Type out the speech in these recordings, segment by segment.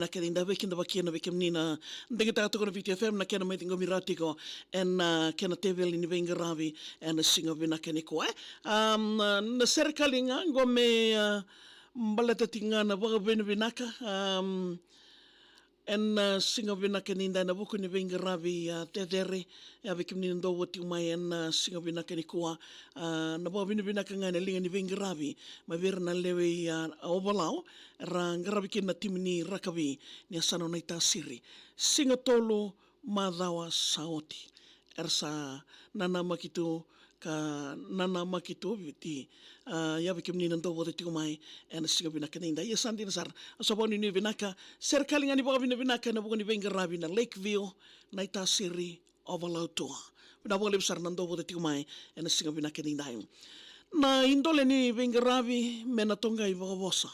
Na kenda weekend na weekend nina ndenge tato kono VitiFM na kena maitingo miratiko en kena tevel ni VEIQARAVI en singa vinaka ni ko na Serekali nga ngome mbalata tinga na VAKAVINAVINAKA en singa vinaka ninda na buku ni VEIQARAVI tedere ya weekend ni ndo woti mai en singa vinaka ni ko na VAKAVINAVINAKA nga na linga ni VEIQARAVI mavir na lewe Vola ra ngarabi kina timni rakavi ni asano na itasiri singa tolo madawa saoti ersa Namaki tu ka Namaki tu viti ya bikim ni ndo wote tiko mai en singa vinaka ninda ya sandi na sar saboni ni vinaka Serekali ngani VAKAVINAVINAKA na buku ni VEIQARAVI na Lakeville na itasiri Ulutaga na buku lebsar na ndo wote tiko mai en singa vinaka ninda na indole ni VEIQARAVI mena tonga i vosa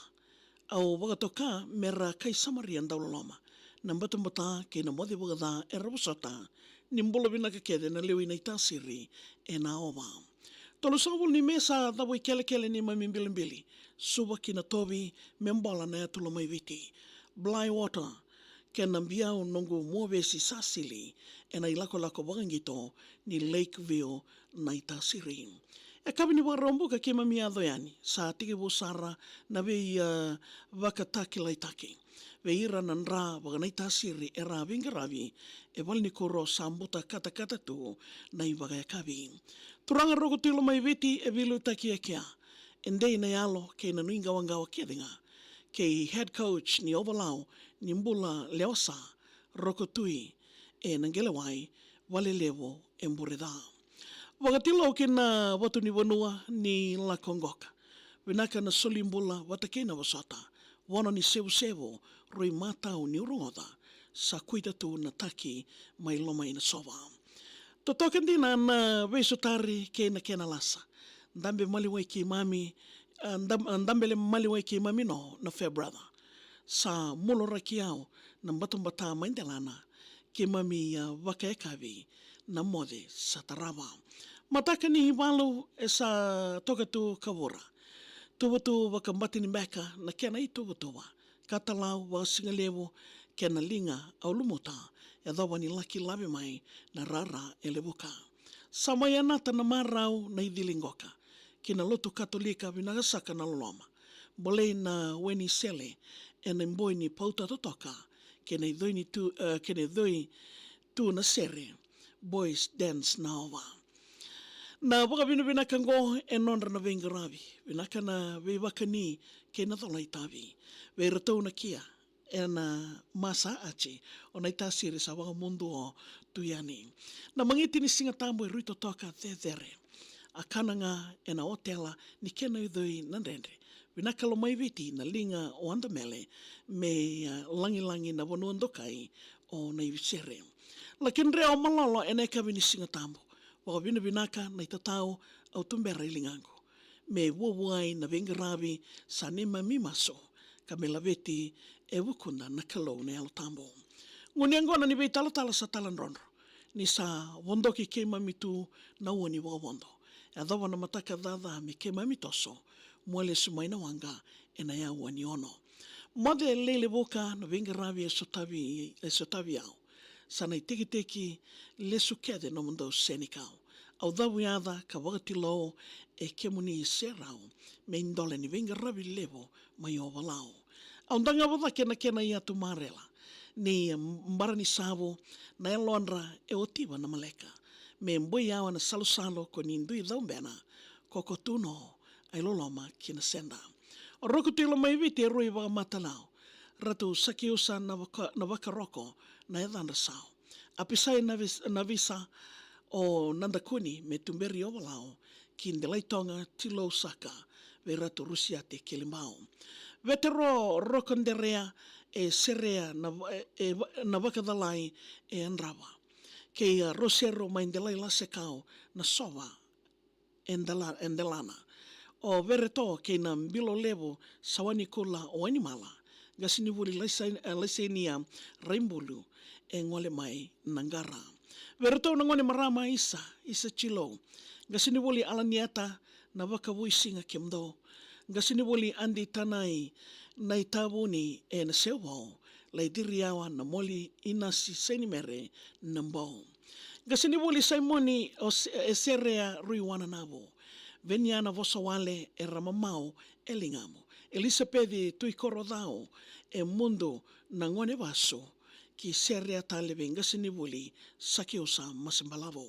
au wakatoka mera kai samaria ndauloloma na mbata ke na modi wagada erabusata nimbolo vinaka kede na lewi na itasiri e na ova tolo sabul ni mesa dawo kele ni mamimbilimbili suba kina tobi membola na tulo mai viti Bly water ke na mbiao nongo muovesi sasili e na ilako wangito ni Lakeville na itasiri e kabini warombo ka kema miado yani sa tiki busara na vei vakataki laitaki veira nanra waganai tasiri era VEIQARAVI e walni koro sambuta kata tu na VAKAVINAVINAKA turanga roko tilo mai viti e vilu taki e kia endei na yalo ke na nuinga wangawa kedinga ke head coach ni Vola ni mbula leosa roko tui e nangelewai wale levo e mbureda wakatilo kina watu ni wanua ni la kongoka. Vinaka na solimbula watakena wasata. Wana ni sevu roi matau ni urongoda. Sa kuita tu na taki mai loma ina sova. Totoka dina na vesutari kena lasa. Ndambe maliwai ki mami, ndambele maliwai ki mami no na fair brother. Sa mulo rakiao na mbata maindelana. Ke mami VAKAVINAVINAKA na mode sa tarava. Mataka ni hiwalu e sa toka tu kawura. Tuwatu wakambati ni meka na kena i tuwatuwa. Katalau wa singalewo kena linga au lumuta e dawa ni laki labi mai na rara e lebuka. Samaya nata na marau na idhilingoka. Kina lotu katolika vinagasaka na loloma. Bolei na weni sele e na mboi ni pauta totoka. Kena idhoi tu na sere. Boys dance na ova. Na VAKAVINAVINAKA ngo e nonra na VEIQARAVI. Vinaka na veivakani ke na thola itavi. Veiratau na kia e na masa ache o na itasiri sa wakamundu o tuyani. Na mangiti ni singa tambo e ruito toka thedhere. A kananga e na otela ni kena idhoi na rendre. Vinaka lo mai viti na linga o andamele me langi na wanuandokai o na ivisere. Lakin rea o malolo e na ekavi ni singa tambo. VAKAVINAVINAKA na itatao au tumbera ilingango. Me wawai na VEIQARAVI sa nema mimaso ka me laveti e wukunda na kalou na alo tambo. Nguniangona ni vei talatala sa talanronro. Ni sa wondoki ke mamitu na uoni wakawondo. E adawa na mataka dada me ke mamitoso muale sumaina wanga e na ya uani ono. Mode lele boka na VEIQARAVI e sotavi au. Sana i teki le sukede no mundo senikau. Au dawi ada ka wakatilo e kemuni i serau me indole ni VEIQARAVI levo mai o walau. Au ndanga wada kena i atu marela. Ni mbara ni savo na e lonra e otiwa na maleka. Me mboi awa na salo ko ni indui daumbena koko tuno ai loloma kina senda. O roku tilo mai viti e rui wakamatanao. Ratu sakiusa na wakaroko na edhanda sao. Apisai na visa o nandakuni me tumberi o walao kin de laitonga tilo saka ve ratu rusiate kelimao. Vetero rokonderea e serea na wakadalai e andrawa. Kei rosero maindelai lasekao na sova endelana. O vereto kei na mbilo levo sawani kula o animala. Gasini wuli laisenia raimbulu e ngole mai nangara. Vereto na ngone marama isa chilo. Gasini wuli alaniata na wakawui singa kemdo. Gasini wuli andi tanai na itawuni e na sewao lai diriawa na moli ina si senimere na mbao. Gasini wuli Simoni o serea rui wana nabo. Veniana vosa wale e ramamao e lingamo. Elisabedi tui korodao e mundo na ngone vaso ki serea talebe gasini wuli sakiosa masimbalavo.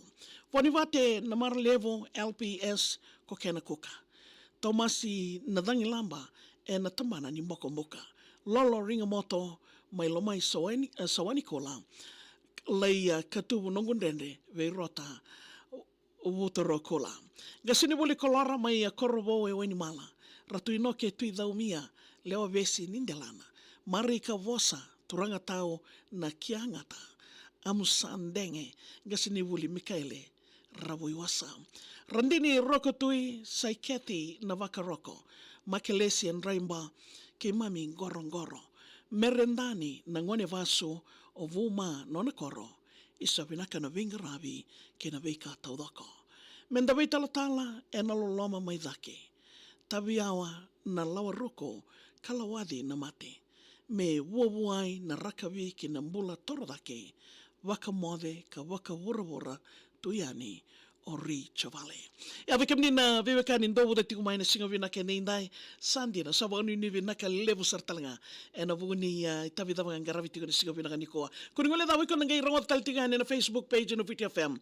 Vonivate na marlevo LPS ko kena kuka. Tomasi na dangilamba e na tambana ni moka. Lolo ringa moto mai lomai sawani kola. Lai katubu nongundende ve rota utoro kola. Gasini boli kolara mai korobo e weni mala. Ratu inoke tui daumia leo vesi nindelana. Marika vosa turanga tau na kiangata. Amusandenge gasini boli Mikaele Rabuiwasa. Randini roko tui saiketi na vakaroko. Makelesi and raimba ke mami ngorongoro. Merendani na ngone vaso o vuma nona koro isa vinaka na VEIQARAVI ke na veika taudoko. Menda vei talatala e na loloma mai dhake. Tabiawa na lawa roko kalawadi na mate. Me wuabuai na rakavi ke na mbula torodake. Waka mode ka waka wura tuyani o Rijavale. E ave kemni na veveka ni ndovu da tiku mai na singa vinaka ni indai sandi na sawa anu ni vinaka levu sartalanga e na vuni itavi dava ngaravi tiku na singa vinaka nikoa. Kuni ngole dawa iko na ngai rangot taltinga na Facebook page na VitiFM.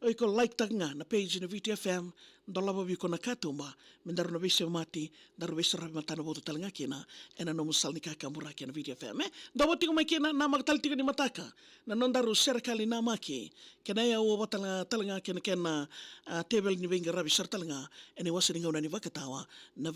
Iko like tanga na page na VitiFM ndolava viko na katumba mendaru na vese mati daru vese rabi matana boto talanga kena e na nomu salni kaka muraki na VitiFM. Dawa tiku mai kena na magtaltinga ni mataka na nondaru Serekali Namaki kena ya uwa talanga kena tebel ni VEIQARAVI sartalanga ene wasa ni ngauna ni vakatawa na